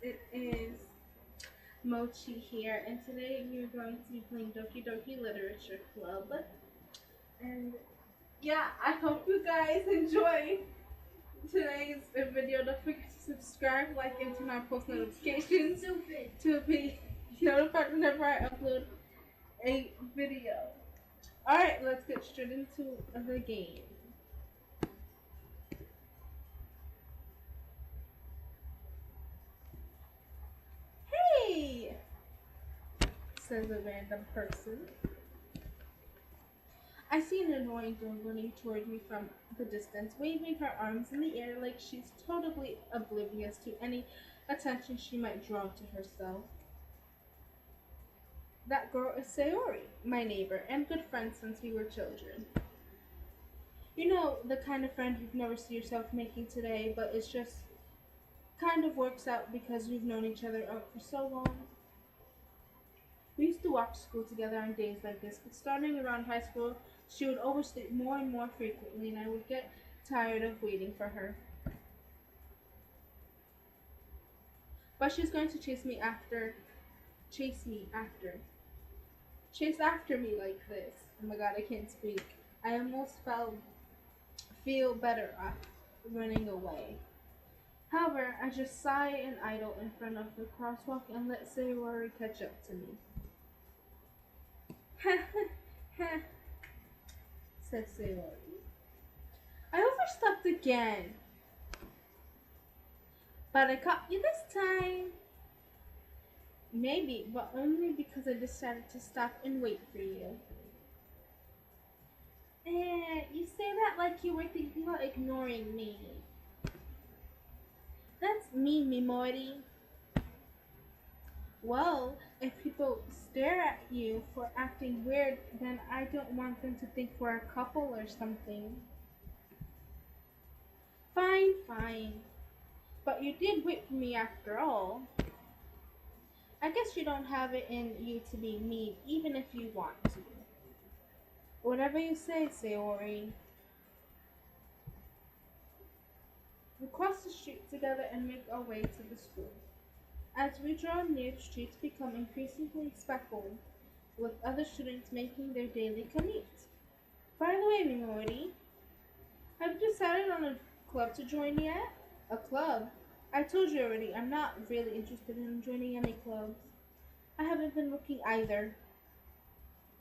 It is Mochi here, and today we're going to be playing Doki Doki Literature Club. And yeah, I hope you guys enjoy today's video. Don't forget to subscribe, like, and turn on post notifications to be notified whenever I upload a video. Alright, let's get straight into the game. Hey! Says a random person. I see an annoying girl running toward me from the distance, waving her arms in the air like she's totally oblivious to any attention she might draw to herself. That girl is Sayori, my neighbor and good friend since we were children. You know, the kind of friend you'd never see yourself making today, but it's just kind of works out because we've known each other out for so long. We used to walk to school together on days like this, but starting around high school, she would oversleep more and more frequently, and I would get tired of waiting for her. But she's going to chase me after. Chase after me like this. Oh my god, I can't speak. I almost feel better running away. However, I just sigh and idle in front of the crosswalk and let Sayori catch up to me. Ha ha ha, said Sayori. I overstepped again. But I caught you this time. Maybe, but only because I decided to stop and wait for you. You say that like you were thinking about ignoring me. That's me, Mimori. Well, if people stare at you for acting weird, then I don't want them to think we're a couple or something. Fine, fine. But you did wait for me after all. I guess you don't have it in you to be mean, even if you want to. Whatever you say, Sayori. We cross the street together and make our way to the school. As we draw near, the streets become increasingly speckled, with other students making their daily commute. By the way, Mimori, have you decided on a club to join yet? A club? I told you already, I'm not really interested in joining any clubs. I haven't been looking either.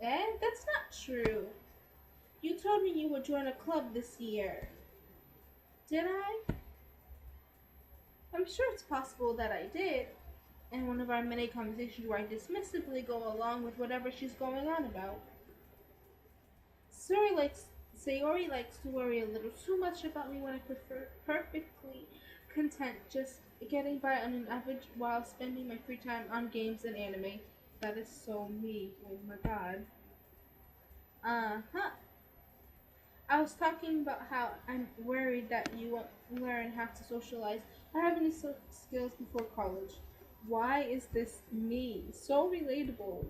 That's not true. You told me you would join a club this year. Did I? I'm sure it's possible that I did. In one of our many conversations where I dismissively go along with whatever she's going on about. Sayori likes to worry a little too much about me when I prefer perfectly content just getting by on an average while spending my free time on games and anime. That is so me. Oh my god. Uh-huh. I was talking about how I'm worried that you won't learn how to socialize or have any skills before college. Why is this me? So relatable.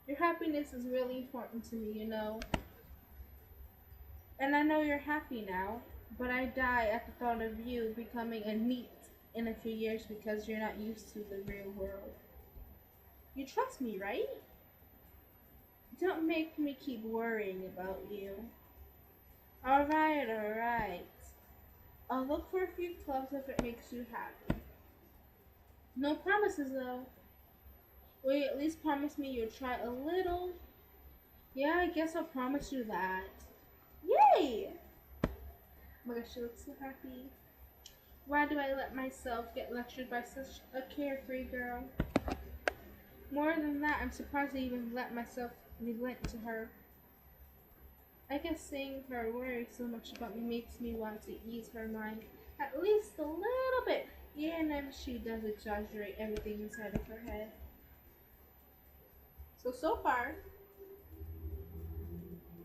Your happiness is really important to me, you know. And I know you're happy now, but I die at the thought of you becoming a NEET in a few years because you're not used to the real world. You trust me, right? Don't make me keep worrying about you. Alright, alright. I'll look for a few clubs if it makes you happy. No promises though. Will you at least promise me you'll try a little? Yeah, I guess I'll promise you that. Yay! Oh my gosh, she looks so happy. Why do I let myself get lectured by such a carefree girl? More than that, I'm surprised I even let myself relent to her. I guess seeing her worry so much about me makes me want to ease her mind at least a little bit. Yeah, and then she does exaggerate everything inside of her head. So far,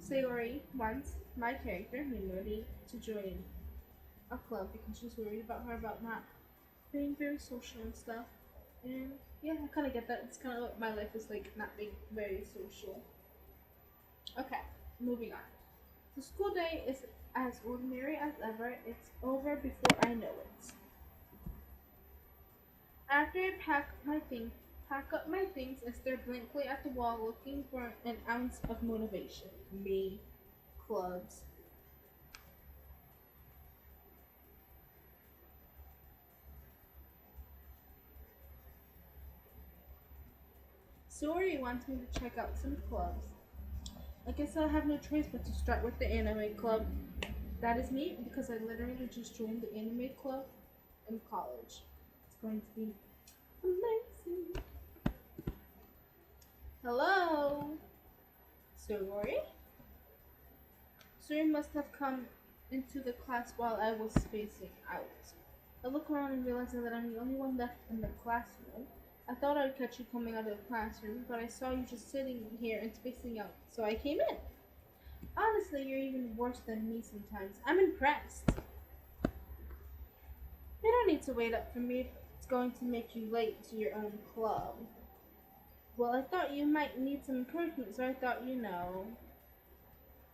Sayori wants my character, Mimori, to join a club because she's worried about her about not being very social and stuff. And yeah, I kind of get that. It's kind of what my life is like, not being very social. Okay, moving on. The school day is as ordinary as ever. It's over before I know it. After I pack up my things, I stare blankly at the wall, looking for an ounce of motivation. Me, clubs. Sori wants me to check out some clubs. I guess I'll have no choice but to start with the anime club. That is me because I literally just joined the anime club in college. It's going to be amazing. Hello, Sori. Suri must have come into the class while I was spacing out. I look around and realize that I'm the only one left in the classroom. I thought I'd catch you coming out of the classroom, but I saw you just sitting here and spacing out, so I came in. Honestly, you're even worse than me sometimes. I'm impressed. You don't need to wait up for me if it's going to make you late to your own club. Well, I thought you might need some encouragement, so I thought you know.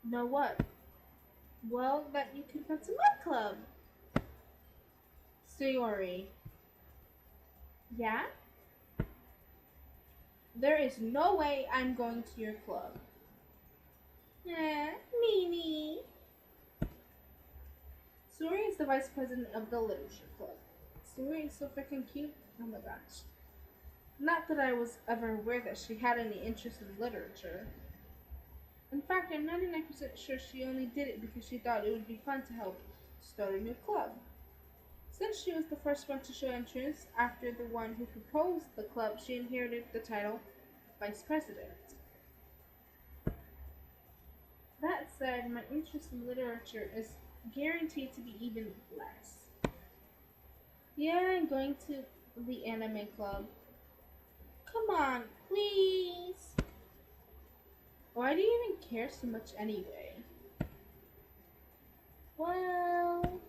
Know what? Well, that you could come to my club. Sayori. Yeah? There is no way I'm going to your club. Mimi. Sayori is the vice president of the literature club. Sayori is so freaking cute. Oh my gosh. Not that I was ever aware that she had any interest in literature. In fact, I'm 99% sure she only did it because she thought it would be fun to help start a new club. Since she was the first one to show interest after the one who proposed the club, she inherited the title Vice President. That said, my interest in literature is guaranteed to be even less. Yeah, I'm going to the anime club. Come on, please. Why do you even care so much anyway? Well,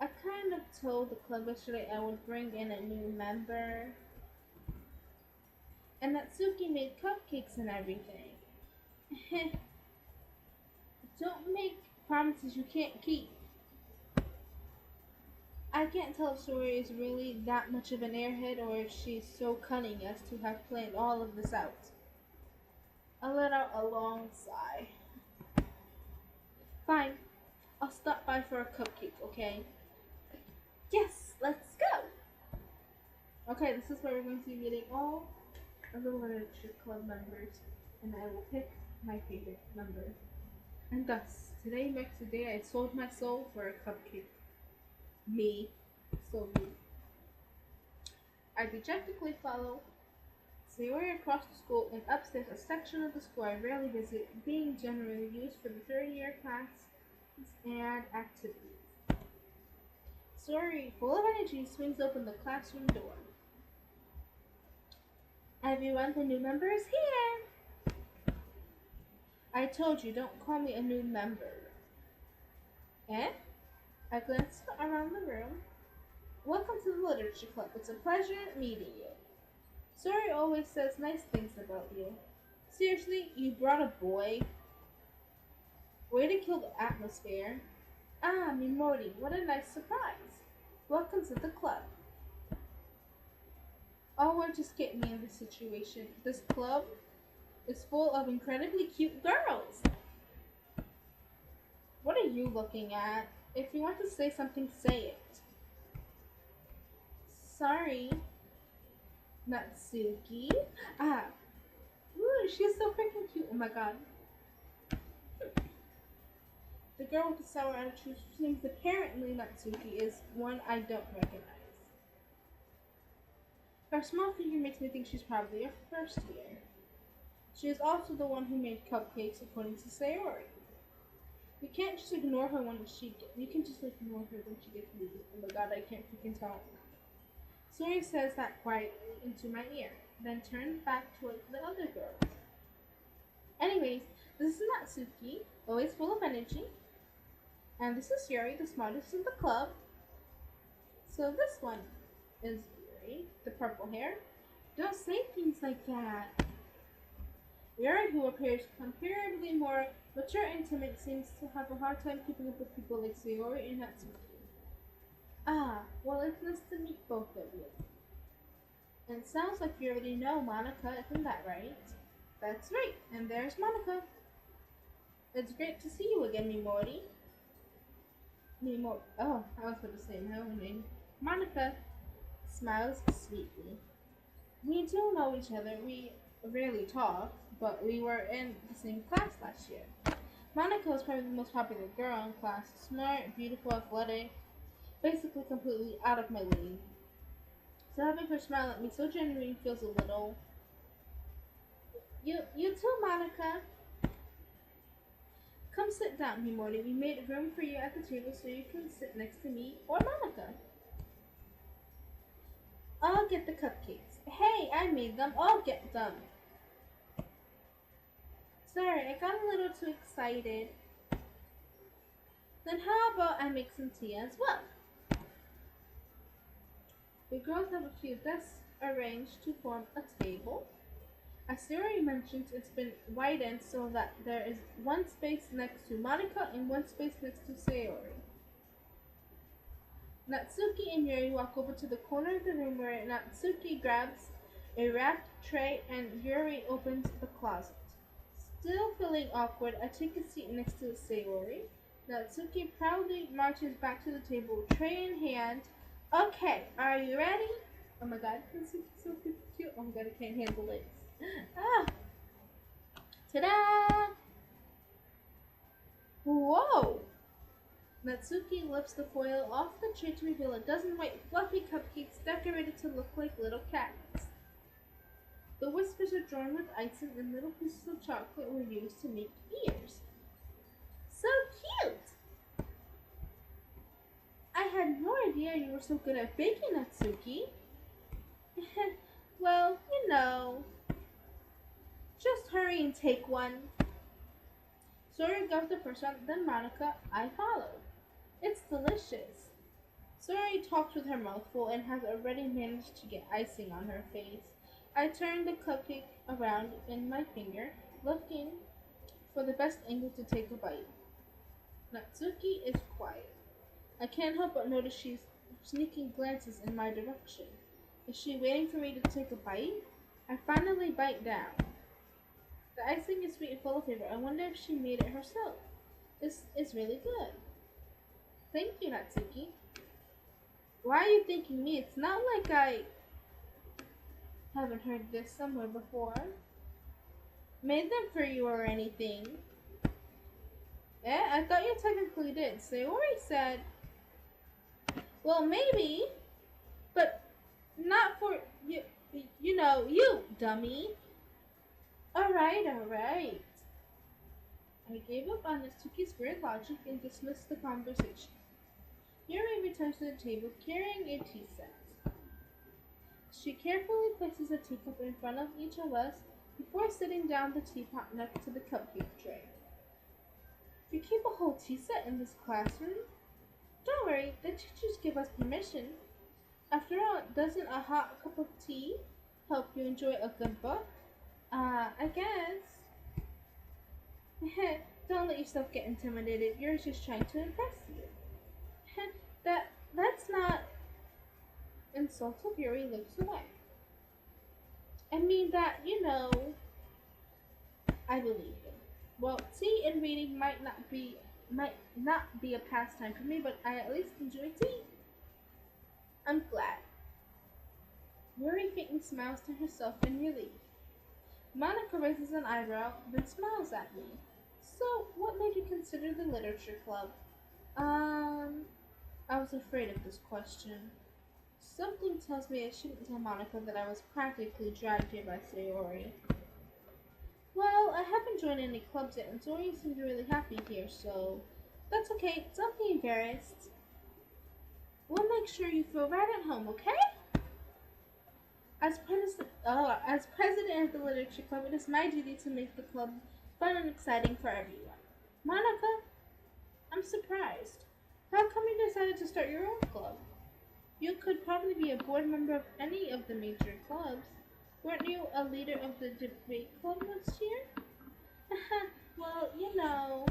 I kind of told the club yesterday I would bring in a new member. And Natsuki made cupcakes and everything. Don't make promises you can't keep. I can't tell if Sori is really that much of an airhead or if she's so cunning as to have planned all of this out. I let out a long sigh. Fine, I'll stop by for a cupcake, okay? Yes, let's go! Okay, this is where we're going to be meeting all of the literature club members, and I will pick my favorite member. And thus, today marks the day I sold my soul for a cupcake. Me. So me. I dejectedly follow Sayori across the school and upstairs a section of the school I rarely visit, being generally used for the third year classes and activities. Sayori, full of energy, swings open the classroom door. Everyone, the new member is here! I told you, don't call me a new member. Eh? I glanced around the room. Welcome to the Literature Club. It's a pleasure meeting you. Sori always says nice things about you. Seriously, you brought a boy? Way to kill the atmosphere. Ah, Mimori, what a nice surprise. Welcome to the club. Oh, what just get me in this situation? This club is full of incredibly cute girls. What are you looking at? If you want to say something, say it. Sorry. Natsuki. Ah. Ooh, she's so freaking cute. Oh my god. The girl with the sour attitude seems apparently Natsuki is one I don't recognize. Her small figure makes me think she's probably a first year. She is also the one who made cupcakes, according to Sayori. You can't just ignore her when you can just ignore her when she gets moved. Oh my god, I can't freaking talk. Sayori says that quietly into my ear, then turns back towards the other girls. Anyways, this is Natsuki, always full of energy. And this is Yuri, the smartest in the club. So this one is Yuri, the purple hair. Don't say things like that. Yuri, who appears comparatively more mature and timid, seems to have a hard time keeping up with people like Sayori and Natsuki. Ah, well, it's nice to meet both of you. And it sounds like you already know Monica, isn't that right? That's right, and there's Monica. It's great to see you again, Mimori. Mimori. Oh, I was going to say my own name. Monica smiles sweetly. We do know each other. We rarely talk, but we were in the same class last year. Monica was probably the most popular girl in class. Smart, beautiful, athletic, basically completely out of my league. So having her smile at me so genuine feels a little. You too, Monica. Come sit down, Himori. We made room for you at the table so you can sit next to me or Monica. I'll get the cupcakes. Hey, I made them. I'll get them. Sorry, I got a little too excited. Then how about I make some tea as well? The girls have a few desks arranged to form a table. As Siri mentioned, it's been widened so that there is one space next to Monica and one space next to Sayori. Natsuki and Yuri walk over to the corner of the room where Natsuki grabs a wrapped tray and Yuri opens the closet. Still feeling awkward, I take a seat next to Sayori. Natsuki proudly marches back to the table, tray in hand. Okay, are you ready? Oh my god, Natsuki's so cute. Oh my god, I can't handle it. Ah! Ta-da! Whoa! Natsuki lifts the foil off the tray to reveal a dozen white fluffy cupcakes decorated to look like little cats. The whiskers are drawn with icing and little pieces of chocolate were used to make ears. So cute! I had no idea you were so good at baking, Natsuki. Well, you know. Just hurry and take one. Sora got the first one, then Monica. I followed. It's delicious. Sora talks with her mouth full and has already managed to get icing on her face. I turn the cupcake around in my finger, looking for the best angle to take a bite. Natsuki is quiet. I can't help but notice she's sneaking glances in my direction. Is she waiting for me to take a bite? I finally bite down. The icing is sweet and full of flavor. I wonder if she made it herself. This is really good. Thank you, Natsuki. Why are you thanking me? It's not like I haven't heard this somewhere before. Made them for you or anything. I thought you technically did. Sayori said, well, maybe, but not for you. You know, you dummy. All right. I gave up on Natsuki's weird logic and dismissed the conversation. Yuri returns to the table carrying a tea set. She carefully places a teacup in front of each of us before sitting down the teapot next to the cupcake tray. You keep a whole tea set in this classroom? Don't worry, the teachers give us permission. After all, doesn't a hot cup of tea help you enjoy a good book? I guess. Don't let yourself get intimidated. You're just trying to impress you. That's not insultive. Yuri looks away. I mean that, you know, I believe you. Well, tea and reading might not be a pastime for me, but I at least enjoy tea. I'm glad. Yuri faintly smiles to herself in relief. Monica raises an eyebrow, then smiles at me. So, what made you consider the literature club? I was afraid of this question. Something tells me I shouldn't tell Monica that I was practically dragged here by Sayori. Well, I haven't joined any clubs yet, and Sayori seems really happy here, so that's okay. Don't be embarrassed. We'll make sure you feel right at home, okay? As president of the literature club, it is my duty to make the club fun and exciting for everyone. Monica, I'm surprised. How come you decided to start your own club? You could probably be a board member of any of the major clubs. Weren't you a leader of the debate club last year? Well, you know,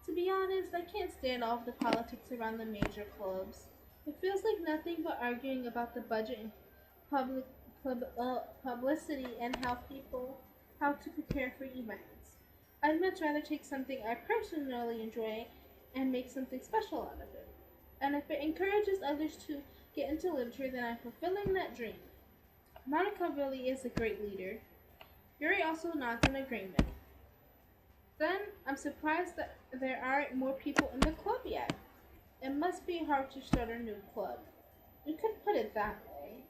to be honest, I can't stand all of the politics around the major clubs. It feels like nothing but arguing about the budget and public publicity and how to prepare for events. I'd much rather take something I personally enjoy and make something special out of it. And if it encourages others to get into literature, then I'm fulfilling that dream. Monica really is a great leader. Yuri also nods in agreement. Then I'm surprised that there aren't more people in the club yet. It must be hard to start a new club. You could put it that way.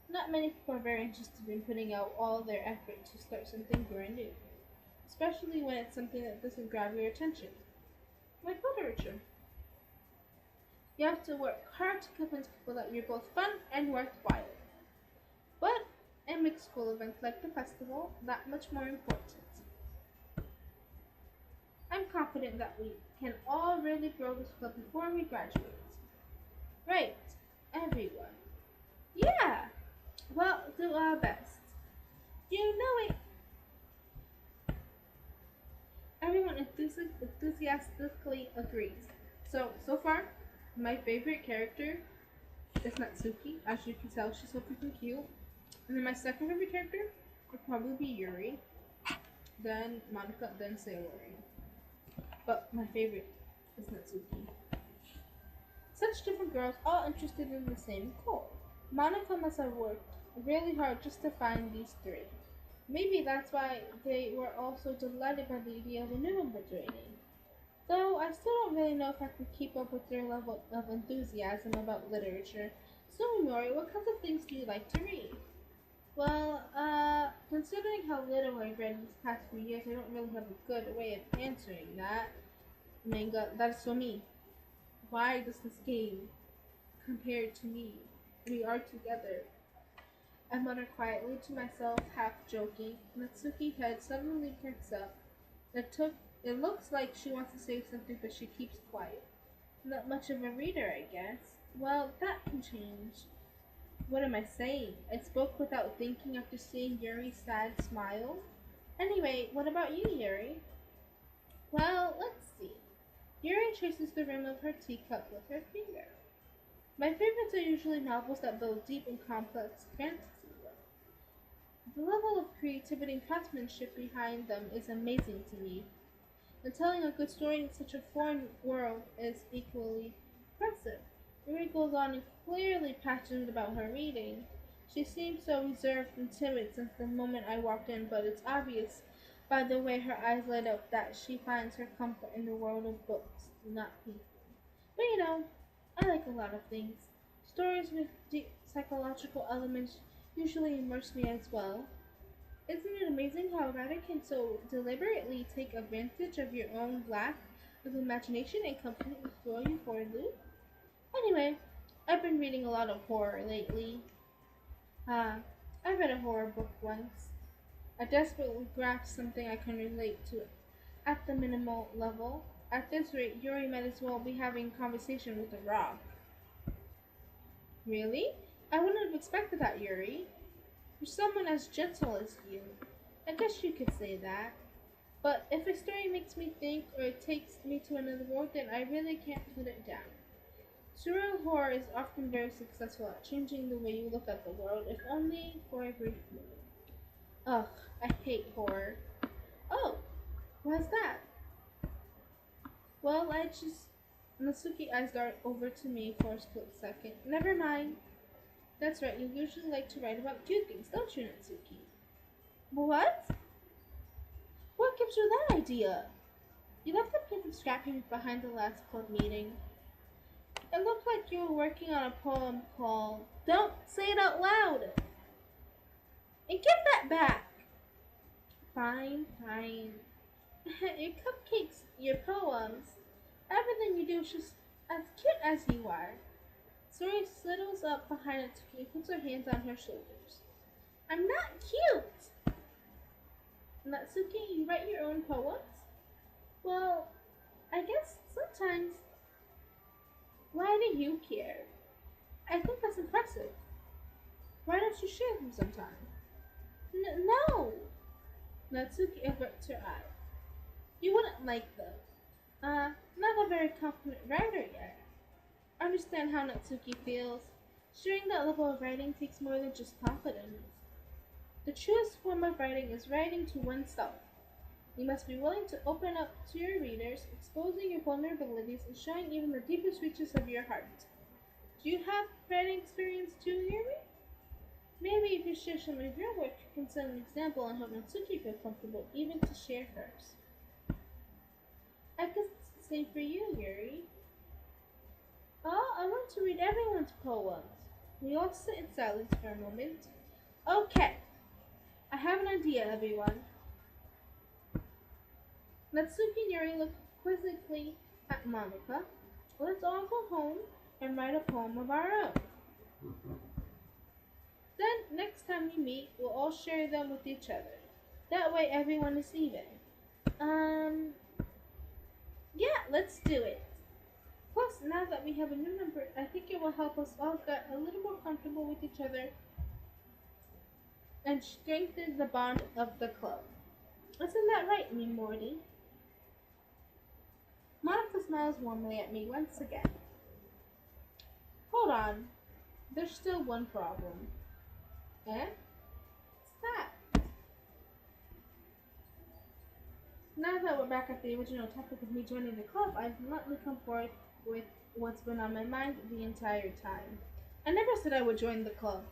Not many people are very interested in putting out all their effort to start something brand new, especially when it's something that doesn't grab your attention, like literature. You have to work hard to convince people that you're both fun and worthwhile. But it makes school events like the festival that much more important. I'm confident that we can all really grow this club before we graduate. Right, everyone. Yeah, well, do our best. You know it. Everyone enthusiastically agrees. So far, my favorite character is Natsuki. As you can tell, she's so freaking cute. And then my second favorite character would probably be Yuri, then Monica, then Sayori. But my favorite is Natsuki. Such different girls, all interested in the same goal. Monica must have worked really hard just to find these three. Maybe that's why they were all so delighted by the idea of a new one joining. Though I still don't really know if I can keep up with their level of enthusiasm about literature. So, Mori, what kinds of things do you like to read? Well, considering how little I've read these past few years, I don't really have a good way of answering that. Manga, that's for me. Why does this game compare to me? We are together. I mutter quietly to myself, half joking. Natsuki's head suddenly perks up. It looks like she wants to say something, but she keeps quiet. Not much of a reader, I guess. Well, that can change. What am I saying? I spoke without thinking after seeing Yuri's sad smile. Anyway, what about you, Yuri? Well, let's see. Yuri traces the rim of her teacup with her finger. My favorites are usually novels that build deep and complex fantasy worlds. The level of creativity and craftsmanship behind them is amazing to me, and telling a good story in such a foreign world is equally impressive. Yuri goes on and clearly passionate about her reading. She seemed so reserved and timid since the moment I walked in, but it's obvious by the way her eyes light up that she finds her comfort in the world of books, not people. But I like a lot of things. Stories with deep psychological elements usually immerse me as well. Isn't it amazing how a writer can so deliberately take advantage of your own lack of imagination and completely throw you for a loop? Anyway, I've been reading a lot of horror lately. Uh, I read a horror book once. I desperately grasped something I can relate to at the minimal level. At this rate, Yuri might as well be having a conversation with a rock. Really? I wouldn't have expected that, Yuri. For someone as gentle as you. I guess you could say that. But if a story makes me think or it takes me to another world, then I really can't put it down. Surreal horror is often very successful at changing the way you look at the world, if only for a brief moment. Ugh, I hate horror. Oh, why's that? Well, I just... Natsuki eyes dart over to me for a split second. Never mind. That's right, you usually like to write about cute things, don't you, Natsuki? What? What gives you that idea? You left the piece of scrapping behind the last club meeting. It looked like you were working on a poem called Don't Say It Out Loud! And give that back! Fine, fine. Your cupcakes, your poems, everything you do is just as cute as you are. Sori sidles up behind Natsuki and puts her hands on her shoulders. I'm not cute! Natsuki, you write your own poems? Well, I guess sometimes. Why do you care? I think that's impressive. Why don't you share them sometime? No! Natsuki averts her eye. You wouldn't like them. Not a very confident writer yet. I understand how Natsuki feels. Sharing that level of writing takes more than just confidence. The truest form of writing is writing to oneself. You must be willing to open up to your readers, exposing your vulnerabilities and showing even the deepest reaches of your heart. Do you have writing experience too, Yuri? Maybe if you share some of your work, you can set an example and help Natsuki feel comfortable even to share hers. I guess it's the same for you, Yuri. Oh, I want to read everyone's poems. We all sit in silence for a moment. Okay, I have an idea, everyone. Natsuki and Yuri look quizzically at Monica. Let's all go home and write a poem of our own. Then, next time we meet, we'll all share them with each other. That way, everyone is even. Um, yeah, let's do it. Plus, now that we have a new member, I think it will help us all get a little more comfortable with each other and strengthen the bond of the club. Isn't that right, me Morty? Monica smiles warmly at me once again. Hold on, there's still one problem. Eh? What's that? Now that we're back at the original topic of me joining the club, I've bluntly come forward with what's been on my mind the entire time. I never said I would join the club.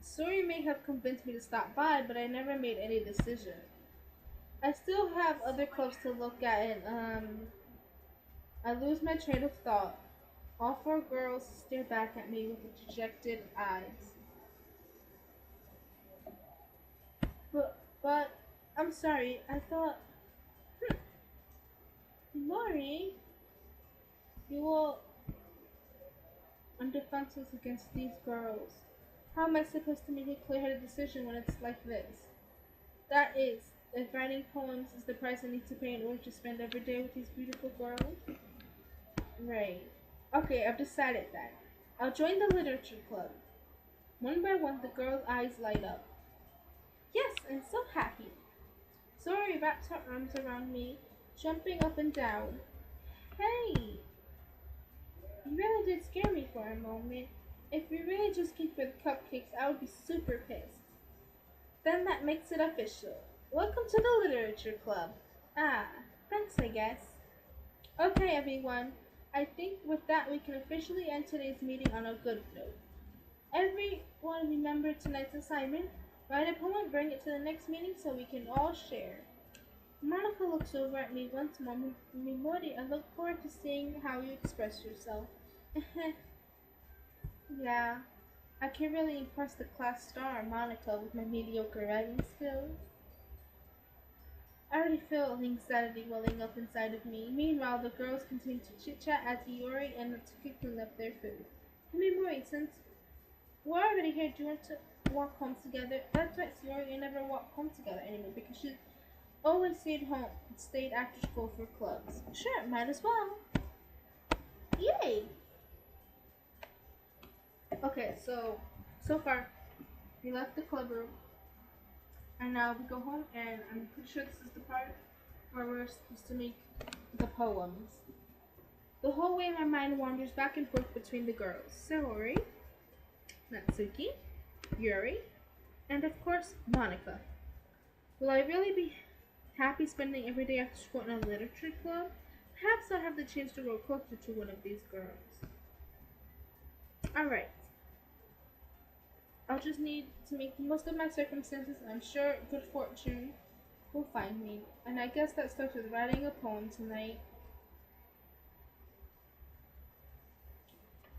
Story may have convinced me to stop by, but I never made any decision. I still have other clubs to look at, and I lose my train of thought. All four girls stare back at me with dejected eyes. But I'm sorry. I thought, Mori, you will on defenses against these girls. How am I supposed to make a clear-headed decision when it's like this? That is, if writing poems is the price I need to pay in order to spend every day with these beautiful girls? Right. Okay, I've decided that. I'll join the literature club. One by one, the girls' eyes light up. Yes, I'm so happy. Sori wraps her arms around me, jumping up and down. Hey! You really did scare me for a moment. If we really just came for the cupcakes, I would be super pissed. Then that makes it official. Welcome to the literature club. Ah, thanks, I guess. Okay, everyone. I think with that we can officially end today's meeting on a good note. Everyone remember tonight's assignment. Write a poem, bring it to the next meeting so we can all share. Monica looks over at me once more. Mimori, I look forward to seeing how you express yourself. Yeah, I can really impress the class star, Monica, with my mediocre writing skills. I already feel anxiety welling up inside of me. Meanwhile, the girls continue to chit-chat as Iori and Natsuki clean up their food. Mimori, since we're already here, do you want to walk home together? That's right, Iori and never walk home together anymore because she always stayed after school for clubs. Sure, might as well. Yay! Okay, so far, we left the club room, and now we go home, and I'm pretty sure this is the part where we're supposed to make the poems. The whole way my mind wanders back and forth between the girls. Saori, Natsuki, Yuri, and of course, Monica. Will I really be happy spending every day after school in a literature club? Perhaps I'll have the chance to grow closer to one of these girls. Alright. I'll just need to make the most of my circumstances, and I'm sure good fortune will find me. And I guess that starts with writing a poem tonight.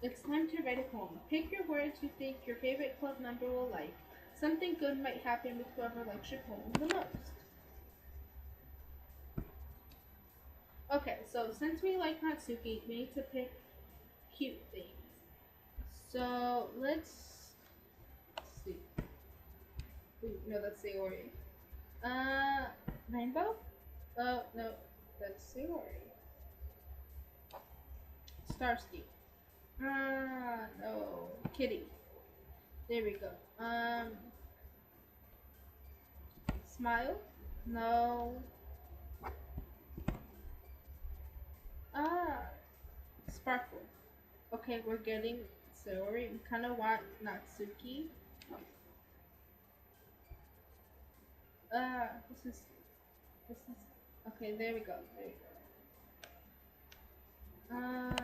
It's time to write a poem. Pick your words you think your favorite club member will like. Something good might happen with whoever likes your poem the most. Okay, so since we like Natsuki, we need to pick cute things. So let's see. Ooh, no, that's Saori. Rainbow? Oh, no, that's Saori. Starsky. No. Kitty. There we go. Smile? No. Sparkle. Okay, we're getting story. We kind of want Natsuki. This is, okay, there we go, there we go.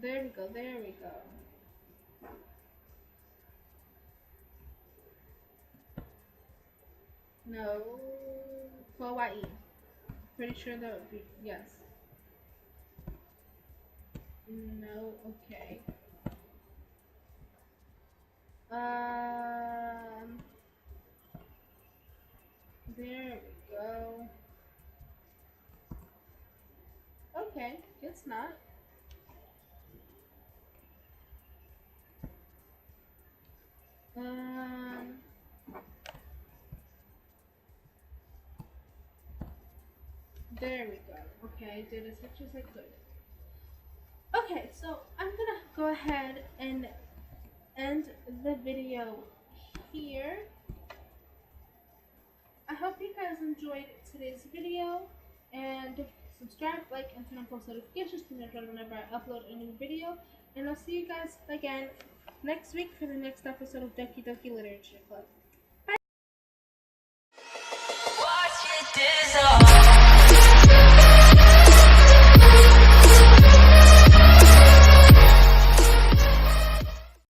There we go, there we go. No, Kawaii. Pretty sure that would be, yes. No, okay. There we go. Okay, it's not. There we go. Okay, I did as much as I could. Okay, so I'm gonna go ahead and end the video here. I hope you guys enjoyed today's video, and subscribe, like, and turn on post notifications to notify whenever I upload a new video. And I'll see you guys again next week for the next episode of Ddlc Literature Club.